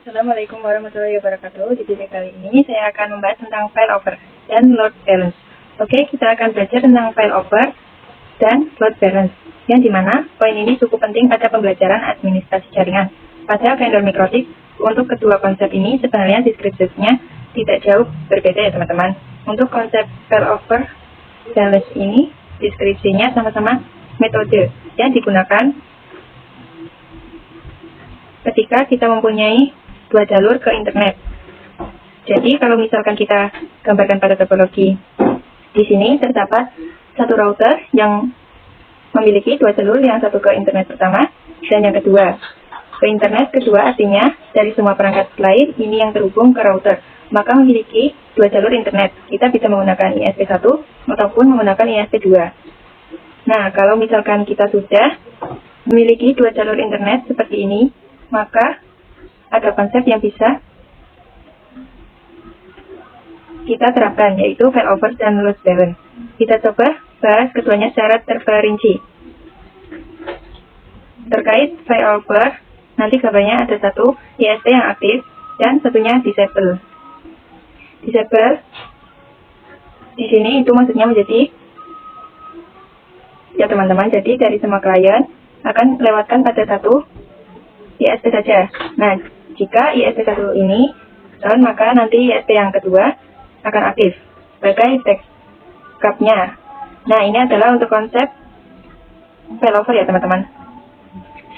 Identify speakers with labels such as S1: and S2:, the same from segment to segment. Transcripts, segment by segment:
S1: Assalamualaikum warahmatullahi wabarakatuh. Di video kali ini saya akan membahas tentang failover dan load balance. Oke, kita akan belajar tentang failover dan load balance, yang dimana poin ini cukup penting pada pembelajaran administrasi jaringan. Pada vendor mikrotik, untuk kedua konsep ini sebenarnya deskripsinya tidak jauh berbeda ya teman-teman. Untuk konsep failover balance ini, deskripsinya sama-sama metode yang digunakan ketika kita mempunyai dua jalur ke internet. Jadi kalau misalkan kita gambarkan pada topologi, di sini terdapat satu router yang memiliki dua jalur, yang satu ke internet pertama dan yang kedua ke internet kedua, artinya dari semua perangkat lain ini yang terhubung ke router, maka memiliki dua jalur internet. Kita bisa menggunakan ISP1 ataupun menggunakan ISP2. Nah, kalau misalkan kita sudah memiliki dua jalur internet seperti ini, maka ada konsep yang bisa kita terapkan, yaitu failover dan load balance. Kita coba bahas keduanya secara terperinci. Terkait failover, nanti gambarnya ada satu ISP yang aktif dan satunya disable. Disable di sini itu maksudnya menjadi, ya teman-teman, jadi dari semua klien akan lewatkan pada satu ISP saja. Nah, jika ISP1 ini down, maka nanti ISP yang kedua akan aktif sebagai backupnya. Nah, ini adalah untuk konsep failover ya teman-teman.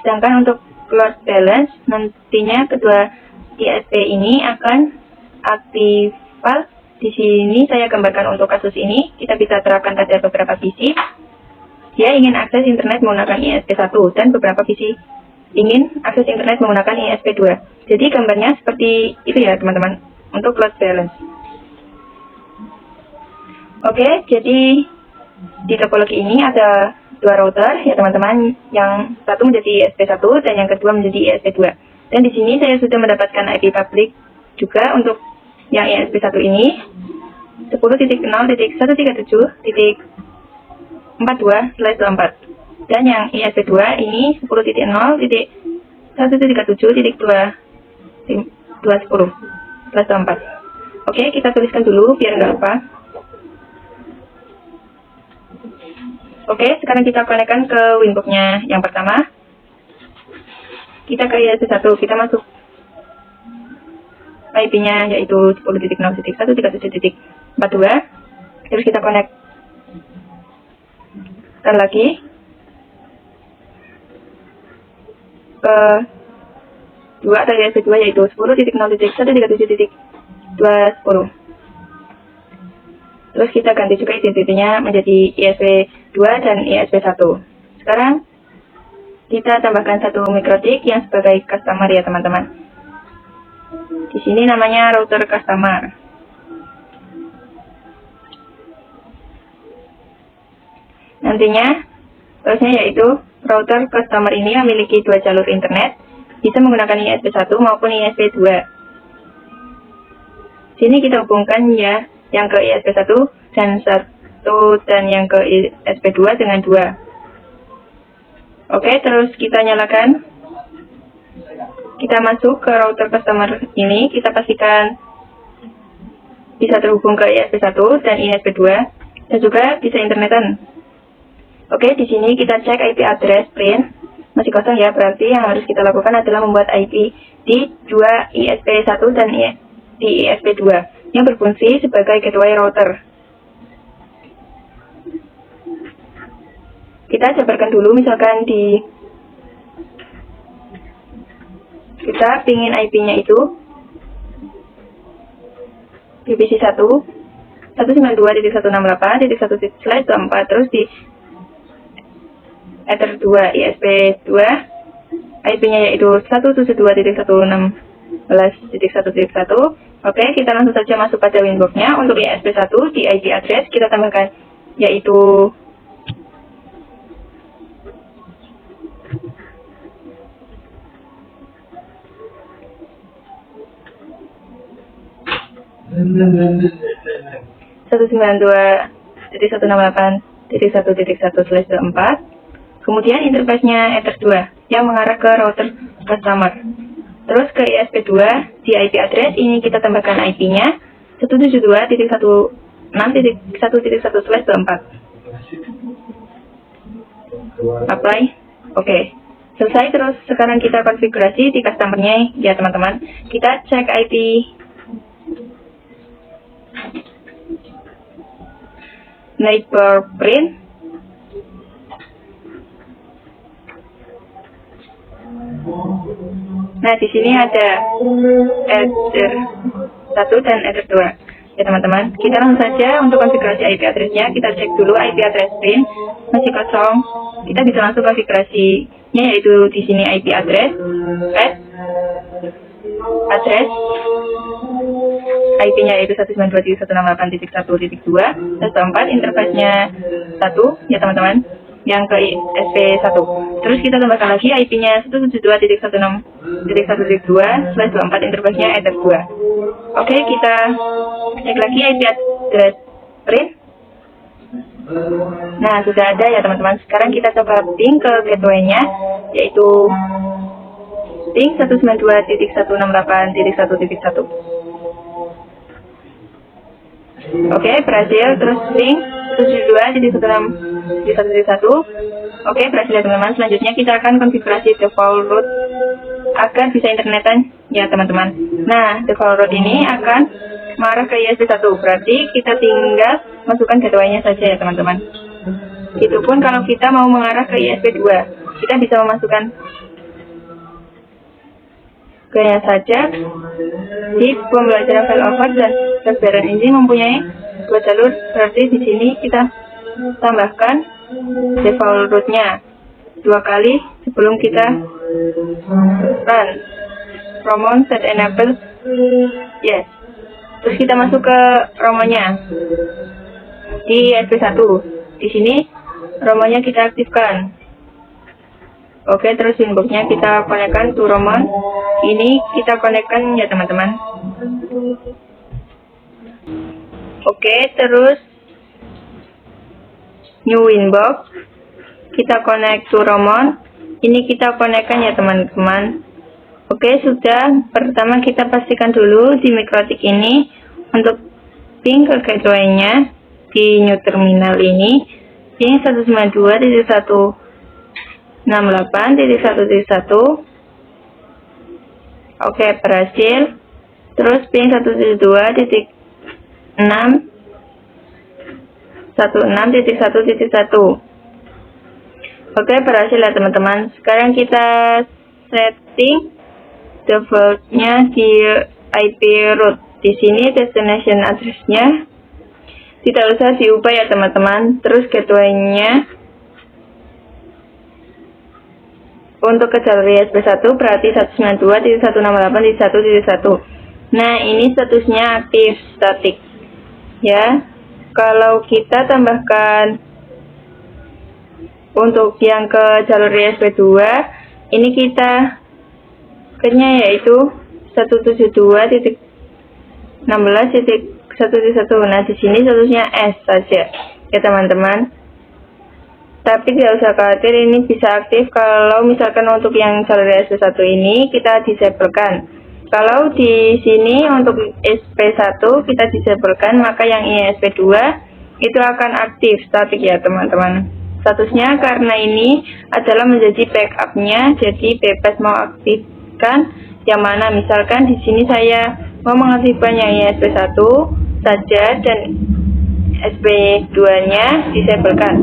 S1: Sedangkan untuk load balance, nantinya kedua ISP ini akan aktif. Di sini saya gambarkan untuk kasus ini, kita bisa terapkan pada beberapa PC. Dia ingin akses internet menggunakan ISP1 dan beberapa PC ingin akses internet menggunakan ISP2. Jadi gambarnya seperti itu ya teman-teman untuk load balance. Oke, jadi di topologi ini ada dua router ya teman-teman, yang satu menjadi ISP1 dan yang kedua menjadi ISP2. Dan di sini saya sudah mendapatkan IP public juga untuk yang ISP1 ini 10.0.137.42/24. Dan yang ISP2 ini 10.0.137.210/24. Oke, kita tuliskan dulu biar nggak lupa. Oke, sekarang kita konekkan ke Winbox-nya. Yang pertama, kita ke ISP1, kita masuk IP-nya yaitu 10.0.137.42. Terus kita konekkan lagi ke dua atau ISP2 yaitu 10.0.137.210. Terus kita ganti juga identitinya menjadi ISP2 dan ISP1. Sekarang kita tambahkan satu mikrotik yang sebagai customer ya teman-teman. Di sini namanya router customer. Nantinya terusnya yaitu router customer ini memiliki dua jalur internet, bisa menggunakan ISP1 maupun ISP2. Sini kita hubungkan ya yang ke ISP1 dan yang ke ISP2 dengan 2. Oke, terus kita nyalakan. Kita masuk ke router customer ini, kita pastikan bisa terhubung ke ISP1 dan ISP2 dan juga bisa internetan. Oke, di sini kita cek IP address print masih kosong ya, berarti yang harus kita lakukan adalah membuat IP di dua ISP1 dan di ISP2 yang berfungsi sebagai gateway router. Kita jabarkan dulu, misalkan kita pingin IP-nya itu BBC1 192.168.1/24, terus di Ether 2 ISP2 IP-nya yaitu 172.116.1.1. Oke, kita langsung saja masuk pada Winbox-nya. Untuk ISP1 di IP address kita tambahkan yaitu (192.168.1.1/24). Kemudian interface-nya Ether 2 yang mengarah ke router customer. Terus ke ISP2 di IP address ini kita tambahkan IP-nya 172.16.1.1/24. Apply. Oke. Selesai. Terus sekarang kita konfigurasi di customer-nya ya teman-teman. Kita cek IP neighbor print. Nah, di sini ada header 1 dan header 2. Ya teman-teman, kita langsung saja untuk konfigurasi IP address-nya. Kita cek dulu IP address print masih kosong. Kita bisa langsung konfigurasinya, yaitu di sini IP address, address, IP-nya yaitu 192.168.1.2, 104, interface-nya 1 ya teman-teman, yang ke ISP1. Terus kita tambahkan lagi IP-nya 172.168.1.2/24, interface-nya header 2. Oke, kita cek lagi IP address print. Nah, sudah ada ya teman-teman. Sekarang kita coba ping ke gateway-nya, yaitu ping 192.168.1.1. Oke, berhasil. Terus ping 172.168.1.1. Oke, berhasil ya teman-teman. Selanjutnya kita akan konfigurasi default root agar bisa internetan ya teman-teman. Nah, default root ini akan mengarah ke ISP1, berarti kita tinggal masukkan gateway-nya saja ya teman-teman. Itupun kalau kita mau mengarah ke ISP2, kita bisa memasukkan gateway-nya saja. Di pembelajaran failover dan Raspberry ini mempunyai 2 jalur, berarti di sini kita tambahkan default root-nya 2 kali sebelum kita run Roman set enable yes. Terus kita masuk ke romonya di ISP1. Di sini romonya kita aktifkan. Oke, terus inbox-nya kita konekkan to Roman. Ini kita konekkan ya teman-teman. Oke, terus new inbox kita connect to Roman. Ini kita konekkan ya teman-teman. Oke, sudah. Pertama kita pastikan dulu di Mikrotik ini untuk ping ke gateway-nya di new terminal ini ping 192.168.1.1. Oke, berhasil. Terus ping 172.16.1.1. Oke, berhasil ya teman-teman. Sekarang kita setting default-nya di IP root. Di sini destination address-nya tidak usah diubah ya teman-teman. Terus gateway-nya untuk ke jalur ISP1 berarti 192.168.1.1. Nah, ini statusnya aktif static ya. Kalau kita tambahkan untuk yang ke jalur ISP2, ini kita nya yaitu 172.16.1.1. Nah, di sini statusnya S saja ya teman-teman. Tapi tidak usah khawatir, ini bisa aktif kalau misalkan untuk yang jalur ISP1 ini kita disablekan. Kalau di sini untuk ISP1 kita disablekan, maka yang ISP2 itu akan aktif statik ya teman-teman. Statusnya karena ini adalah menjadi backup-nya, jadi bebas mau aktifkan yang mana. Misalkan di sini saya mau mengaktifkan yang ISP1 saja dan SP2-nya disablekan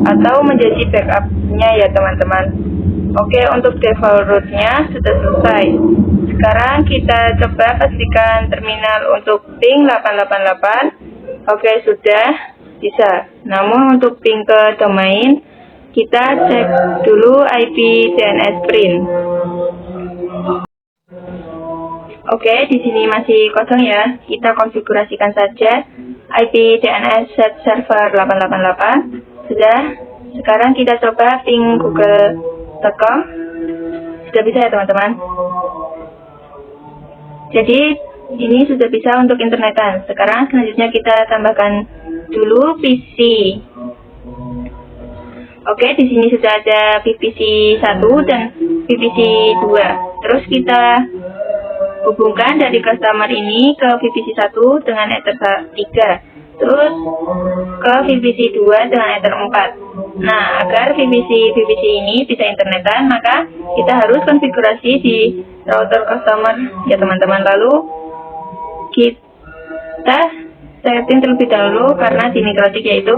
S1: atau menjadi backup-nya ya teman-teman. Oke, untuk default root-nya sudah selesai. Sekarang kita coba pastikan terminal untuk ping 888. Oke, sudah bisa. Namun untuk ping ke domain kita cek dulu IP DNS print. Oke, di sini masih kosong ya. Kita konfigurasikan saja IP DNS set server 888. Sudah. Sekarang kita coba ping google.com. Sudah bisa ya teman-teman. Jadi ini sudah bisa untuk internetan. Sekarang selanjutnya kita tambahkan dulu PC. Oke, di sini sudah ada PVC 1 dan PVC 2. Terus kita hubungkan dari customer ini ke VPC 1 dengan Ether 3. Terus ke VPC 2 dengan Ether 4. Nah, agar VPC ini bisa internetan, maka kita harus konfigurasi di router customer ya teman-teman. Lalu kita setting terlebih dahulu karena di mikrotik yaitu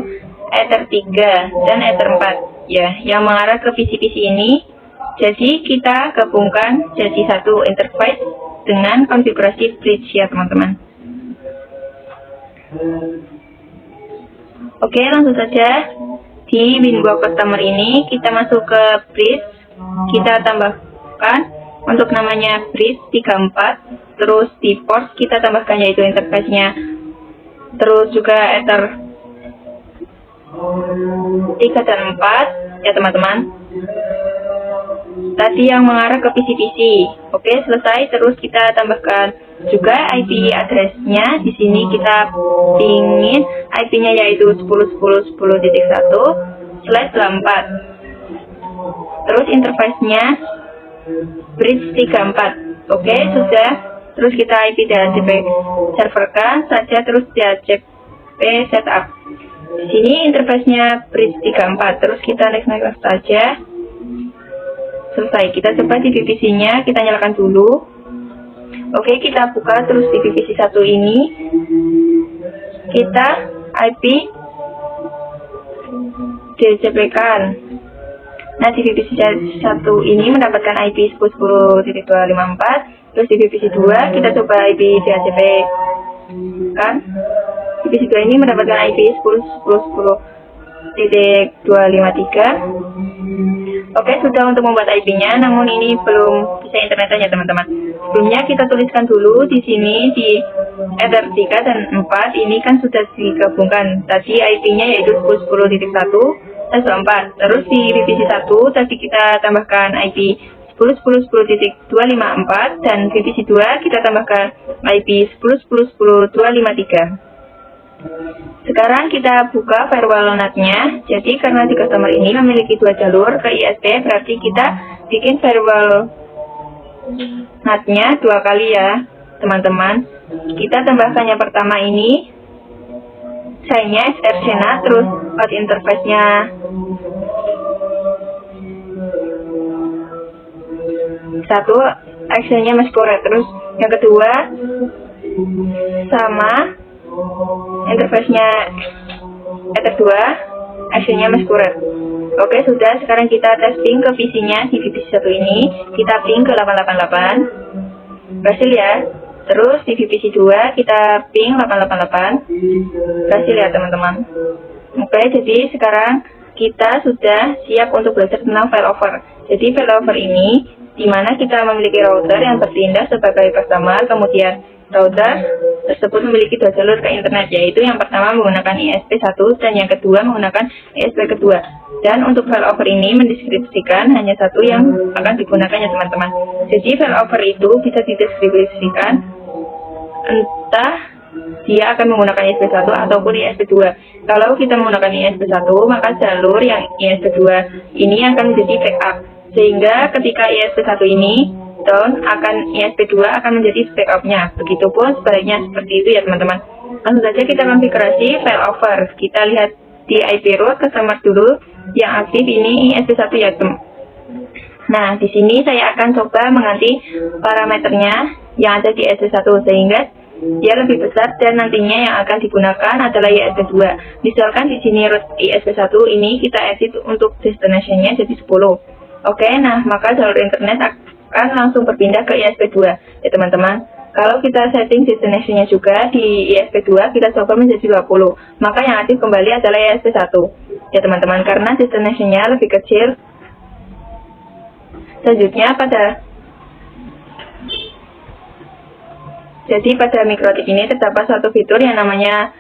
S1: Ether 3 dan Ether 4 ya, yang mengarah ke PC ini. Jadi kita gabungkan jadi satu interface dengan konfigurasi bridge ya teman-teman. Oke, langsung saja di Wingo customer ini kita masuk ke bridge, kita tambahkan untuk namanya bridge 34, terus di port kita tambahkan yaitu interface-nya, terus juga Ether 3 dan 4 ya teman-teman. Tadi yang mengarah ke PC. Oke, selesai. Terus kita tambahkan juga IP address-nya. Di sini kita pingin IP-nya yaitu 10.10.10.1/24. Terus interface-nya bridge 34. Oke, sudah. Terus kita IP DHCP serverkan saja, terus DHCP setup. Di sini interface-nya bridge 34. Terus kita next saja. Selesai, kita coba di VPC-nya, kita nyalakan dulu. Oke, kita buka terus di VPC 1 ini. Kita IP DHCP-kan. Nah, di VPC 1 ini mendapatkan IP 10.10.254. Terus di VPC 2 kita coba IP DHCP kan. VPC 2 ini mendapatkan IP 10.10.10.253. Oke, sudah untuk membuat IP-nya, namun ini belum bisa internetan ya teman-teman. Sebelumnya kita tuliskan dulu di sini di Ether 3 dan 4 ini kan sudah digabungkan. Tadi IP-nya yaitu 10.10.1/4. Terus di VPC 1 tadi kita tambahkan IP 10.10.10.254 dan VPC 2 kita tambahkan IP 10.10.10.253. Sekarang kita buka firewall NAT-nya. Jadi karena di customer ini memiliki dua jalur ke ISP, berarti kita bikin firewall NAT-nya dua kali ya teman-teman. Kita tambahkan yang pertama ini sign-nya SRC NAT, terus path interface-nya satu, action-nya masquerade. Terus yang kedua sama interface-nya Ether 2, action-nya masquerade. Oke, sudah. Sekarang kita testing ke PC-nya di VPC 1 ini. Kita ping ke 888. Berhasil ya. Terus di VPC 2 kita ping 888. Berhasil ya teman-teman. Oke, jadi sekarang kita sudah siap untuk belajar tentang failover. Jadi failover ini dimana kita memiliki router yang bertindak sebagai customer, kemudian router tersebut memiliki dua jalur ke internet, yaitu yang pertama menggunakan ISP1 dan yang kedua menggunakan ISP kedua. Dan untuk failover ini mendeskripsikan hanya satu yang akan digunakan ya teman-teman. Jadi failover itu bisa dideskripsikan entah dia akan menggunakan ISP1 ataupun ISP2. Kalau kita menggunakan ISP1, maka jalur yang ISP2 ini akan menjadi backup, sehingga ketika ISP1 ini down, ISP2 akan menjadi backup-nya. Begitupun sebaliknya seperti itu ya teman-teman. Langsung saja kita konfigurasi failover. Kita lihat di IP root customer dulu. Yang aktif ini ISP1 ya teman. Nah, di sini saya akan coba mengganti parameternya yang ada di ISP1 sehingga dia lebih besar dan nantinya yang akan digunakan adalah ISP2. Misalkan di sini root ISP1 ini kita edit untuk destination-nya jadi 10. Oke, nah maka jalur internet akan langsung berpindah ke ISP2 ya teman-teman. Kalau kita setting destination-nya juga di ISP2 kita coba menjadi 20, maka yang aktif kembali adalah ISP1 ya teman-teman, karena destination-nya lebih kecil. Selanjutnya pada mikrotik ini terdapat suatu fitur yang namanya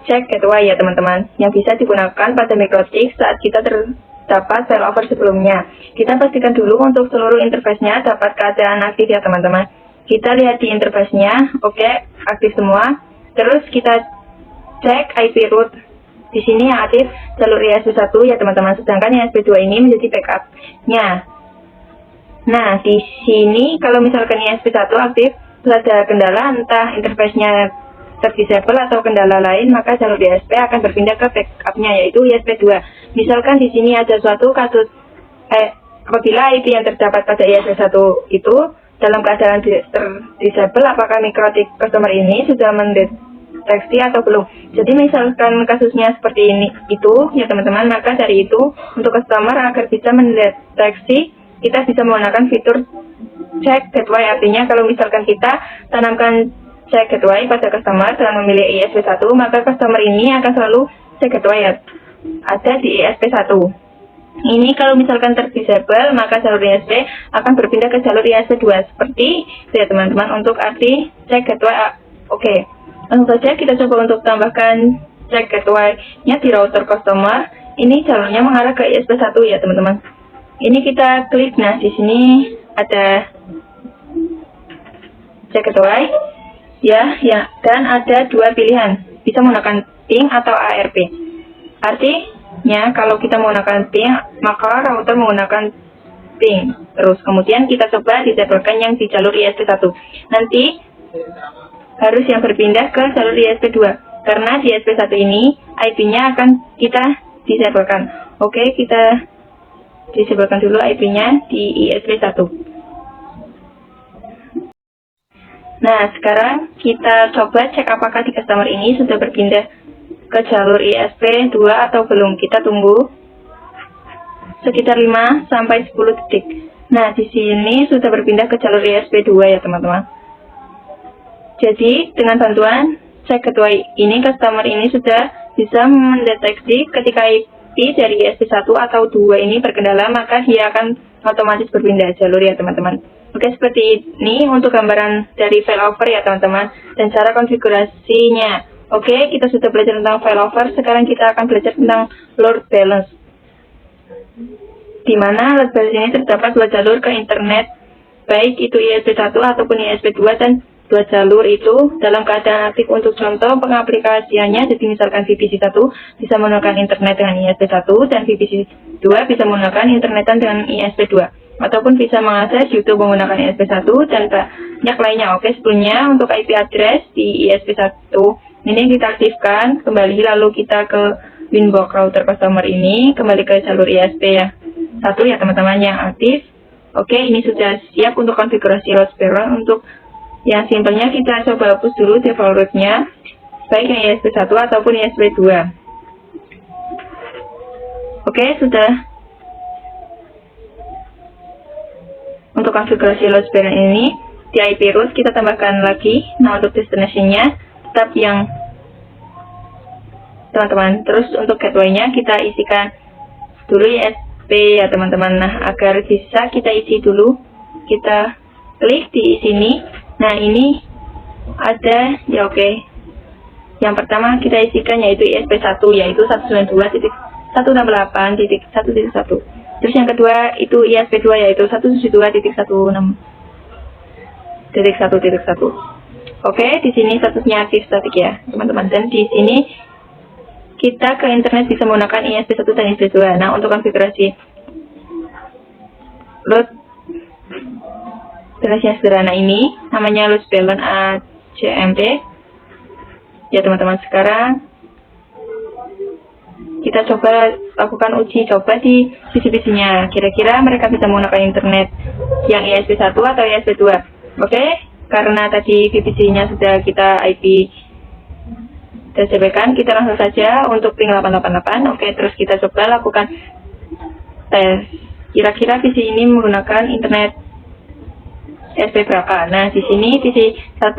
S1: check gateway ya teman-teman, yang bisa digunakan pada mikrotik saat kita terdapat failover sebelumnya. Kita pastikan dulu untuk seluruh interface-nya dapat keadaan aktif ya teman-teman. Kita lihat di interface-nya, oke, aktif semua. Terus kita cek IP root. Di sini yang aktif jalur ISP1 ya teman-teman, sedangkan ISP2 ini menjadi backup-nya. Nah, di sini kalau misalkan ISP1 aktif, ada kendala entah interface-nya terdisable atau kendala lain, maka jalur ISP akan berpindah ke backup-nya yaitu ISP2. Misalkan di sini ada suatu kasus apabila IP yang terdapat pada ISP1 itu dalam keadaan terdisable, apakah mikrotik customer ini sudah mendeteksi atau belum. Jadi misalkan kasusnya seperti ini itu ya teman-teman, maka dari itu untuk customer agar bisa mendeteksi, kita bisa menggunakan fitur check gateway. Artinya kalau misalkan kita tanamkan check gateway pada customer dengan memilih ISP1, maka customer ini akan selalu check gateway ada di ISP1. Ini kalau misalkan terdisable, maka jalur ISP akan berpindah ke jalur ISP2 seperti itu ya teman-teman untuk arti check gateway. Oke, langsung saja kita coba untuk tambahkan check gateway-nya di router customer. Ini jalurnya mengarah ke ISP1 ya teman-teman. Ini kita klik, nah di sini ada check gateway. Ya, dan ada dua pilihan, bisa menggunakan ping atau ARP. Artinya, kalau kita menggunakan ping, maka router menggunakan ping. Terus, kemudian kita coba disablekan yang di jalur ISP1. Nanti, harus yang berpindah ke jalur ISP2. Karena di ISP1 ini, IP-nya akan kita disablekan. Oke, kita disablekan dulu IP-nya di ISP1. Nah, sekarang kita coba cek apakah di customer ini sudah berpindah ke jalur ISP2 atau belum. Kita tunggu sekitar 5 sampai 10 detik. Nah, di sini sudah berpindah ke jalur ISP2 ya, teman-teman. Jadi, dengan bantuan cek gateway ini, customer ini sudah bisa mendeteksi ketika IP dari ISP1 atau 2 ini berkendala, maka dia akan otomatis berpindah jalur ya, teman-teman. Oke, seperti ini untuk gambaran dari failover ya teman-teman, dan cara konfigurasinya. Oke, kita sudah belajar tentang failover, sekarang kita akan belajar tentang load balance. Di mana load balance ini terdapat dua jalur ke internet, baik itu ISP1 ataupun ISP2, dan dua jalur itu dalam keadaan aktif. Untuk contoh pengaplikasiannya, jadi misalkan VPC1 bisa menggunakan internet dengan ISP1, dan VPC2 bisa menggunakan internetan dengan ISP2. Ataupun bisa mengakses YouTube menggunakan ISP1 dan banyak lainnya. Oke, sebelumnya untuk IP address di ISP1 ini kita aktifkan kembali, lalu kita ke Winbox router customer ini, kembali ke jalur ISP ya 1 ya teman-teman yang aktif. Oke, ini sudah siap untuk konfigurasi load balance. Untuk yang simpelnya kita coba hapus dulu default route-nya, baik yang ISP1 ataupun ISP2. Oke, sudah. Untuk konfigurasi load balance ini di IP route kita tambahkan lagi. Nah, untuk destination-nya tetap yang teman-teman. Terus untuk gateway-nya kita isikan dulu ISP ya teman-teman. Nah, agar bisa kita isi dulu, kita klik di sini. Nah, ini ada ya. Oke, yang pertama kita isikan yaitu ISP1 yaitu 192.168.1.1. Terus yang kedua itu ISP2 yaitu 172.1.6.1.1. Oke, di sini statusnya aktif statik ya, teman-teman. Dan di sini kita ke internet bisa menggunakan ISP1 dan ISP2. Nah, untuk konfigurasi load balance yang sederhana ini namanya load balance ACMP. Ya, teman-teman, sekarang kita coba lakukan uji coba di PC-PC-nya. Kira-kira mereka bisa menggunakan internet yang ISP1 atau ISP2. Oke, karena tadi VPC-nya sudah kita IP TCP-kan, kita langsung saja untuk ping 888. Oke, terus kita coba lakukan tes. Kira-kira PC ini menggunakan internet ISP berapa? Nah, di sini PC1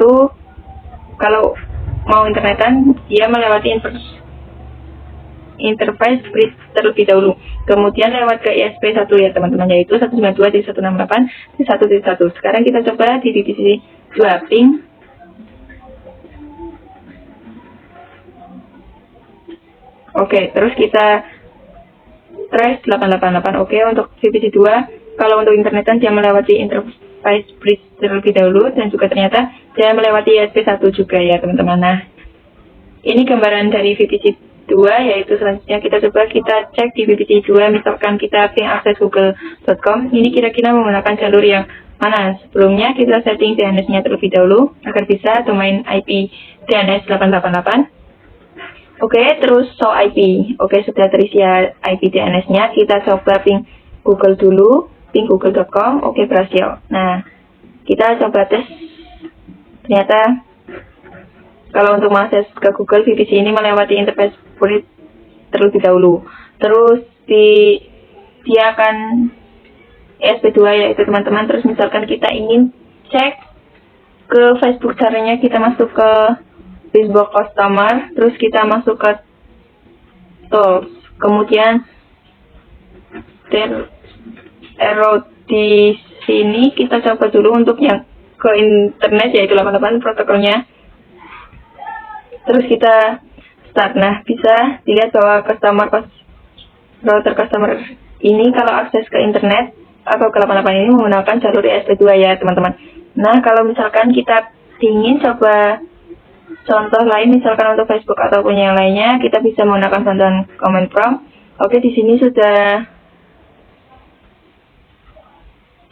S1: kalau mau internetan dia melewati interface bridge terlebih dahulu, kemudian lewat ke ISP1 ya teman-teman, yaitu 192.168.1.1. Sekarang kita coba di divisi 2 ping. Oke, terus kita trace 888. Oke, untuk divisi 2 kalau untuk internetan dia melewati interface bridge terlebih dahulu, dan juga ternyata dia melewati ISP1 juga ya teman-teman. Nah, ini gambaran dari VPC 2, yaitu selanjutnya kita coba kita cek di VPC 2, misalkan kita ping akses google.com, ini kira-kira menggunakan jalur yang Mana? Sebelumnya kita setting DNS-nya terlebih dahulu agar bisa domain IP DNS 888. Oke, terus show IP. Oke, sudah terisi IP DNS-nya. Kita coba ping Google dulu, ping google.com. Oke, berhasil. Nah, kita coba tes. Ternyata kalau untuk mengakses ke Google, VPC ini melewati interface terlebih dahulu. Terus dia akan ESP2 yaitu teman-teman. Terus misalkan kita ingin cek ke Facebook, caranya kita masuk ke Facebook Customer, terus kita masuk ke Tools, kemudian arrow di sini kita coba dulu untuk yang ke internet yaitu 88 protokolnya. Terus kita start. Nah, bisa dilihat bahwa router customer ini kalau akses ke internet atau ke 88 ini menggunakan jalur ESP2 ya teman-teman. Nah, kalau misalkan kita ingin coba contoh lain, misalkan untuk Facebook ataupun yang lainnya, kita bisa menggunakan contoh command prompt. Oke, di sini sudah.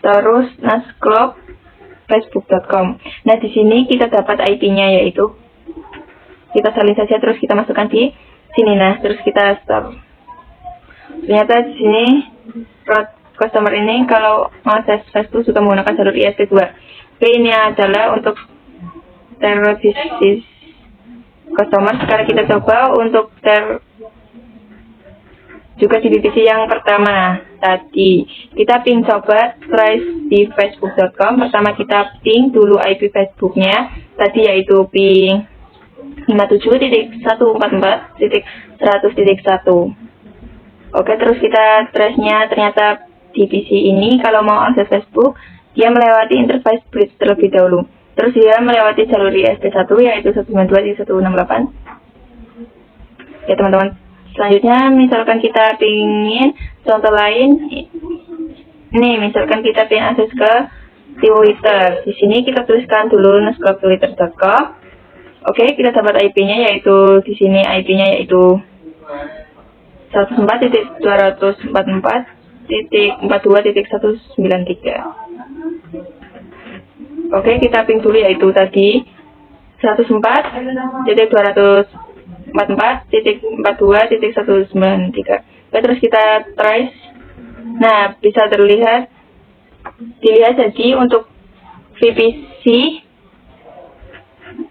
S1: Terus nasclop facebook.com. Nah, di sini kita dapat IP-nya yaitu kita salin saja, terus kita masukkan di sini. Nah, terus kita stop. Ternyata di sini customer ini kalau mengakses Facebook sudah menggunakan jalur ESP2. Oke, ini adalah untuk terroristis customer. Sekarang kita coba untuk juga di divisi yang pertama tadi. Kita ping coba trace di facebook.com. Pertama kita ping dulu IP Facebooknya tadi yaitu ping 57.144.100.1. Oke, terus kita trace-nya. Ternyata divisi ini kalau mau akses Facebook dia melewati interface bridge terlebih dahulu. Terus dia melewati jalur ISP1 yaitu 192.168. Ya teman-teman. Selanjutnya misalkan kita pingin contoh lain. Nih, misalkan kita pingin akses ke Twitter. Di sini kita tuliskan dulu nasclop.twitter.com. Oke, kita dapat IP-nya yaitu di sini IP-nya yaitu 104.244.42.193. Oke, kita ping dulu yaitu tadi 104.244.42.193. Oke, terus kita trace. Nah, bisa dilihat jadi untuk VPC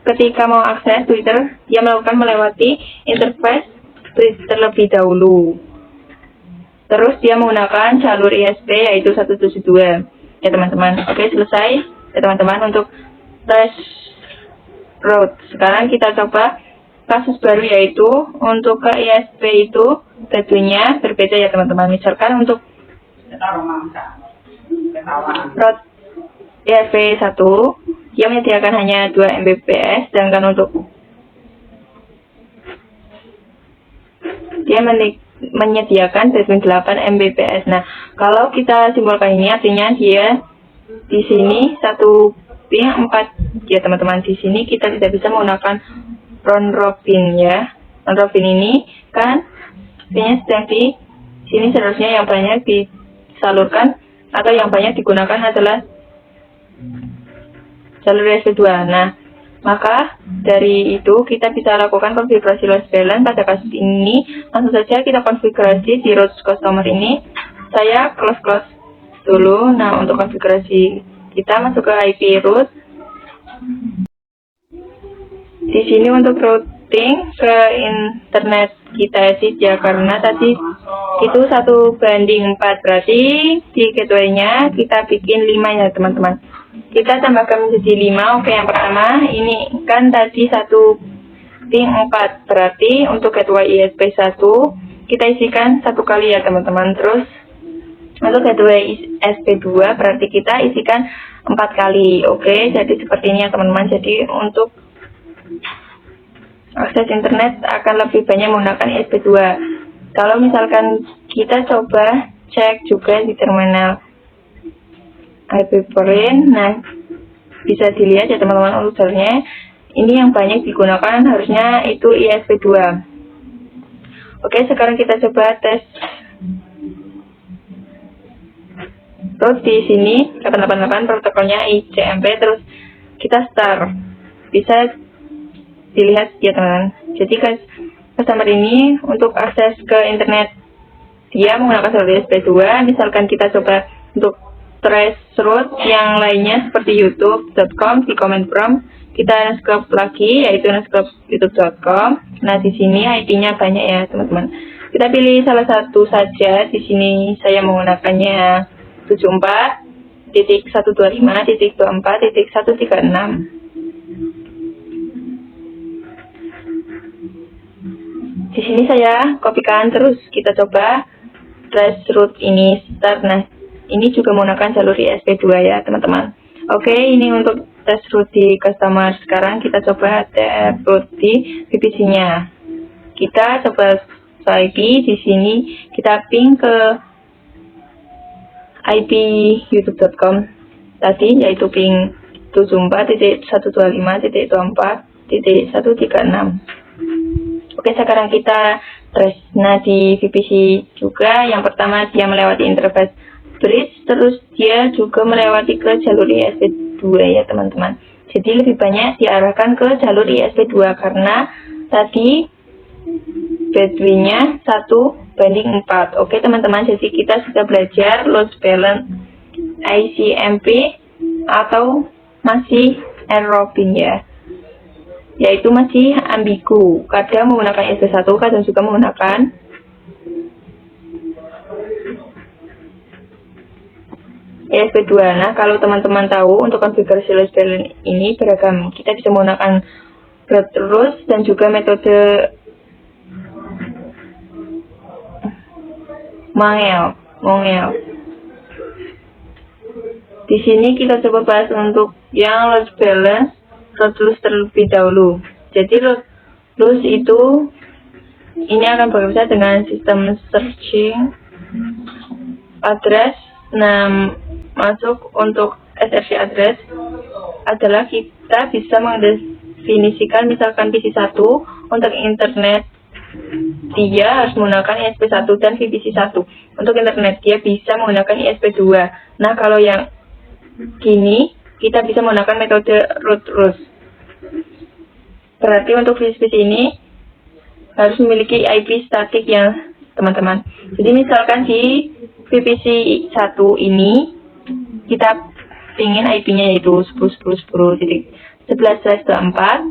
S1: ketika mau akses Twitter dia melewati interface terlebih dahulu. Terus dia menggunakan jalur ISP yaitu 172 ya teman-teman. Oke, selesai ya teman-teman untuk test route. Sekarang kita coba kasus baru yaitu untuk ke ISP itu gateway-nya berbeda ya teman-teman. Misalkan untuk route ISP 1 dia menyediakan hanya 2 Mbps, sedangkan untuk dia menyediakan 8 Mbps. Nah, kalau kita simbolkan ini artinya dia di sini satu ping 4 ya teman-teman. Di sini kita tidak bisa menggunakan round robin ya. Round robin ini kan pingnya sedang di sini, seharusnya yang banyak disalurkan atau yang banyak digunakan adalah jalur ESP2. Nah, maka dari itu kita bisa lakukan konfigurasi load balance. Pada kasus ini langsung saja kita konfigurasi di root customer ini. Saya close dulu. Nah, untuk konfigurasi kita masuk ke IP root. Di sini untuk routing ke internet kita edit ya, karena tadi itu 1:4, berarti di gateway-nya kita bikin 5 ya teman-teman. Kita tambahkan menjadi 5. Oke, yang pertama ini kan tadi 1:4, berarti untuk gateway ISP1 kita isikan 1 kali ya teman-teman. Terus untuk gateway ISP2 berarti kita isikan 4 kali. Oke, jadi seperti ini ya teman-teman. Jadi untuk akses internet akan lebih banyak menggunakan ISP2. Kalau misalkan kita coba cek juga di terminal IP Foreign, nah bisa dilihat ya teman-teman usernya ini yang banyak digunakan harusnya itu ISP2. Oke, sekarang kita coba tes. Terus di sini 888 protokolnya ICMP, terus kita start. Bisa dilihat ya teman-teman. Jadi customer ini untuk akses ke internet dia menggunakan jalur USB 2. Misalkan kita coba untuk traceroute yang lainnya seperti youtube.com, di comment prompt kita nge-scrub lagi, yaitu nge-scrub youtube.com. Nah, di sini IP-nya banyak ya, teman-teman. Kita pilih salah satu saja. Di sini saya menggunakannya 74.125.24.136. Di sini saya kopikan, terus kita coba traceroute ini start. Nah, ini juga menggunakan jalur ISP 2 ya, teman-teman. Oke, ini untuk traceroute di customer. Sekarang kita coba traceroute di VPC-nya. Kita coba IP di sini, kita ping ke IP youtube.com tadi, yaitu ping 74.125.24.136. Oke, sekarang kita trace. Nah, di VPC juga yang pertama dia melewati interface bridge, terus dia juga melewati ke jalur ISP 2 ya teman-teman. Jadi lebih banyak diarahkan ke jalur ISP 2 karena tadi bandwidth-nya 1:4. Oke teman-teman, jadi kita sudah belajar load balance ICMP atau masih error-bin ya, yaitu masih ambigu, kadang menggunakan ISP 1, kadang juga menggunakan ISP 2. Nah, kalau teman-teman tahu untuk konfigurasi load balance ini beragam. Kita bisa menggunakan broadcast dan juga metode mongel. Di sini kita coba bahas untuk yang load balance broadcast terlebih dahulu. Jadi load itu ini akan bekerja dengan sistem searching address. Nah, masuk untuk SRC address adalah kita bisa mendefinisikan misalkan VPC 1 untuk internet dia harus menggunakan ISP 1 dan VPC 1. Untuk internet dia bisa menggunakan ISP 2. Nah, kalau yang gini kita bisa menggunakan metode root root. Berarti untuk VPC ini harus memiliki IP statik ya teman-teman. Jadi misalkan di VPC 1 ini kita ingin IP-nya yaitu 10.10.10.11/24.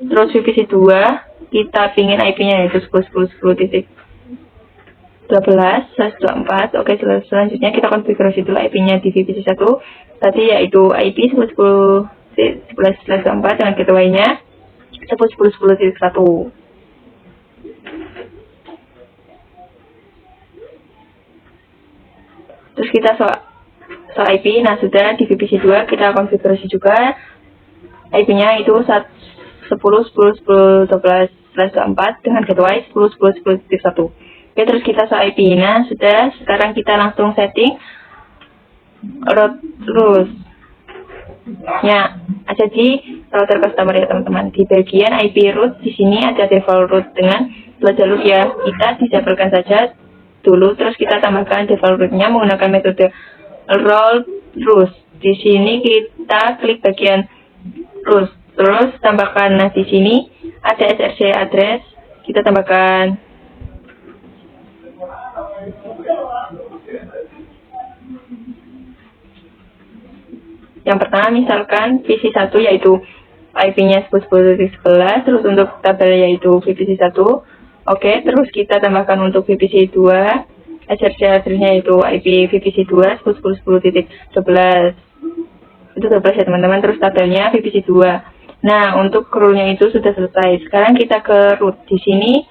S1: Terus VPC 2 kita ingin IP-nya yaitu 10.10.10.12/24. Oke, selanjutnya kita konfigurasi dulu IP-nya di VPC 1 tadi, yaitu IP 10.10.11/24 dengan gateway-nya 10.10.10.1. Terus kita soal IP. Nah, sudah di VPC 2 kita konfigurasi juga IP-nya itu 10.10.10.12/24 dengan gateway 10.10.10.1. Oke, terus kita soal IP. Nah, sudah. Sekarang kita langsung setting root rules nya ada di router customer ya teman-teman. Di bagian IP root di sini ada default root dengan 2 jalur ya. Kita disabelkan saja dulu, terus kita tambahkan default root-nya menggunakan metode roll rules. Di sini kita klik bagian rules, terus tambahkan. Nah, di sini ada SRC address, kita tambahkan. Yang pertama misalkan VPC 1 yaitu IP-nya 10.10.11, terus untuk tabel yaitu VPC 1. Oke, terus kita tambahkan untuk VPC 2 SRC address-nya yaitu IP VPC 2 10.10.12. Itu 12 ya teman-teman. Terus tabelnya VPC 2. Nah, untuk rule-nya itu sudah selesai. Sekarang kita ke root. Di sini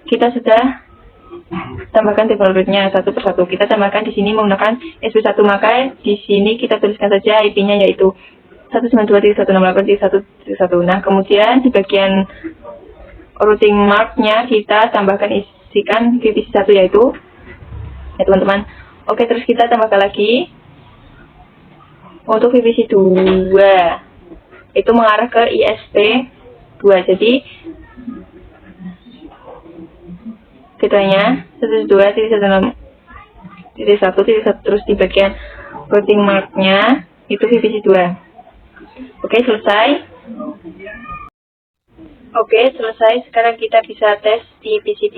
S1: kita sudah tambahkan default root-nya satu persatu. Kita tambahkan di sini menggunakan SP1, maka di sini kita tuliskan saja IP-nya yaitu 192.168.1.1. Nah, kemudian di bagian routing mark-nya kita tambahkan isikan VPC 1 yaitu ya teman-teman. Oke, terus kita tambahkan lagi untuk VPC 2 itu mengarah ke ISP 2. Jadi gateway-nya 192.1.1.1, terus di bagian routing marknya itu VPC 2. Oke, selesai. Oke, selesai. Sekarang kita bisa tes di PC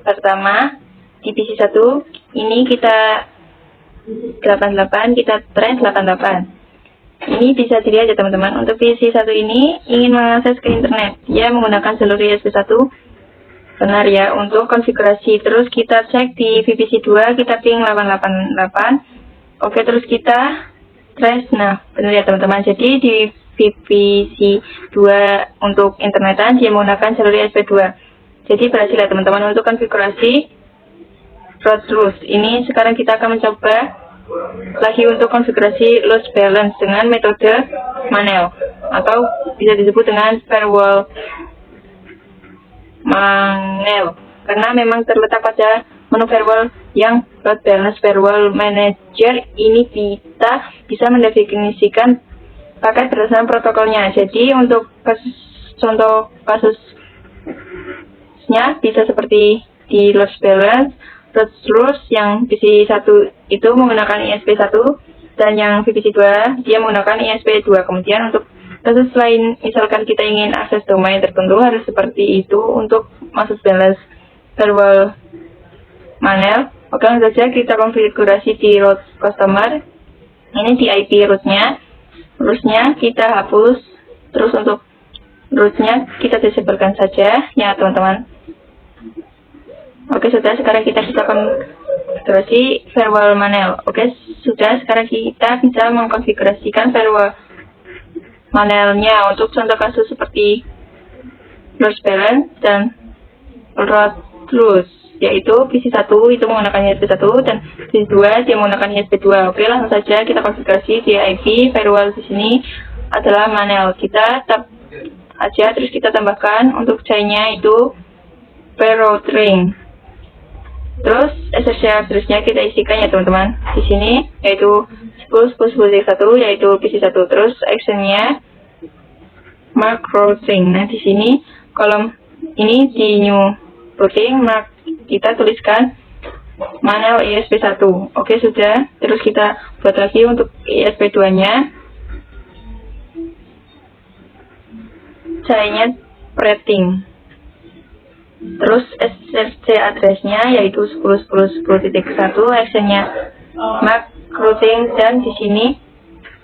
S1: pertama. Di PC 1 ini kita 88, kita trace 88. Ini bisa dilihat ya teman-teman. Untuk PC 1 ini ingin mengakses ke internet, dia menggunakan jalur ISP1. Benar ya, untuk konfigurasi. Terus kita cek di VPC 2, kita ping 888. Oke, terus kita trace. Nah, benar ya teman-teman. Jadi di VPC 2 untuk internetan dia menggunakan jalur ISP2. Jadi berhasil ya teman-teman untuk konfigurasi root rules. Ini sekarang kita akan mencoba lagi untuk konfigurasi load balance dengan metode Manel atau bisa disebut dengan firewall Manel, karena memang terletak pada menu firewall yang load balance firewall manager. Ini kita bisa mendefinisikan paket berdasarkan protokolnya. Jadi untuk contoh kasusnya bisa seperti di load balance, root rules yang VPC 1 itu menggunakan ISP1 dan yang VPC 2 dia menggunakan ISP2. Kemudian untuk kasus lain, misalkan kita ingin akses domain tertentu harus seperti itu untuk masuk balance firewall Manel. Oke, langsung saja kita konfigurasi di root customer. Ini di IP rootnya kita hapus. Terus untuk rootnya kita disablekan saja ya teman-teman. Oke, sudah. Sekarang kita bisa konfigurasi firewall Manel. Oke, sudah. Sekarang kita bisa mengkonfigurasikan firewall Manelnya untuk contoh kasus seperti load balance dan root rules, yaitu PC 1 itu menggunakan ISP1 dan PC 2 dia menggunakan ISP2. Oke, langsung saja kita konfigurasi di IP firewall di sini adalah Manel. Kita tab aja, terus kita tambahkan untuk C-nya itu routing. Terus SSH address-nya kita isikan ya teman-teman. Di sini yaitu 10.10.10.1 yaitu PC 1. Terus action-nya mark routing. Nah, di sini kolom ini di new routing mark kita tuliskan Manel ISP1. Oke, sudah. Terus kita buat lagi untuk ISP2-nya. C-nya rating. Terus SSC address-nya yaitu 10.10.10.1, action-nya mark routing, dan di sini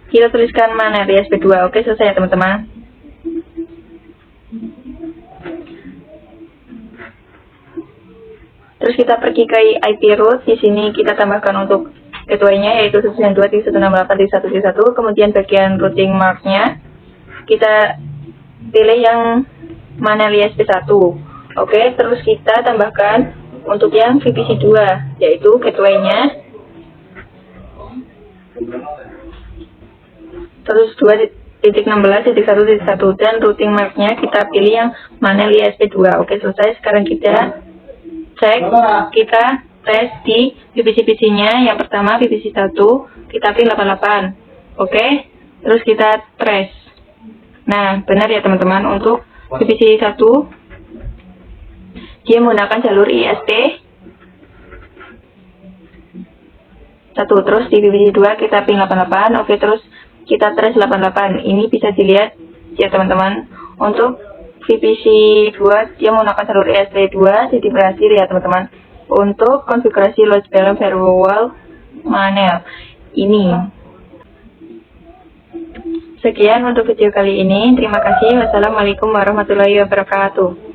S1: kita tuliskan Manel ISP2. Oke, selesai ya teman-teman. Terus kita pergi ke IP root. Di sini kita tambahkan untuk gateway-nya yaitu 192.168.1.1. Kemudian bagian routing mark-nya kita pilih yang Manel ISP1. Oke, terus kita tambahkan untuk yang VPC 2 yaitu gateway-nya. Terus 2.16.1.1 dan routing mark-nya kita pilih yang Manel ISP2. Oke, selesai. Sekarang kita cek, kita tes di VPC-nya. Yang pertama VPC 1 kita ping 88. Oke, terus kita trace. Nah, benar ya teman-teman, untuk VPC 1 dia menggunakan jalur ISP 1. Terus di VPC 2 kita ping 88. Oke, terus kita trace 88. Ini bisa dilihat ya teman-teman. Untuk VPC 2 dia menggunakan jalur ISP 2. Jadi berhasil ya teman-teman untuk konfigurasi load balance firewall Manel ini. Sekian untuk video kali ini. Terima kasih. Wassalamualaikum warahmatullahi wabarakatuh.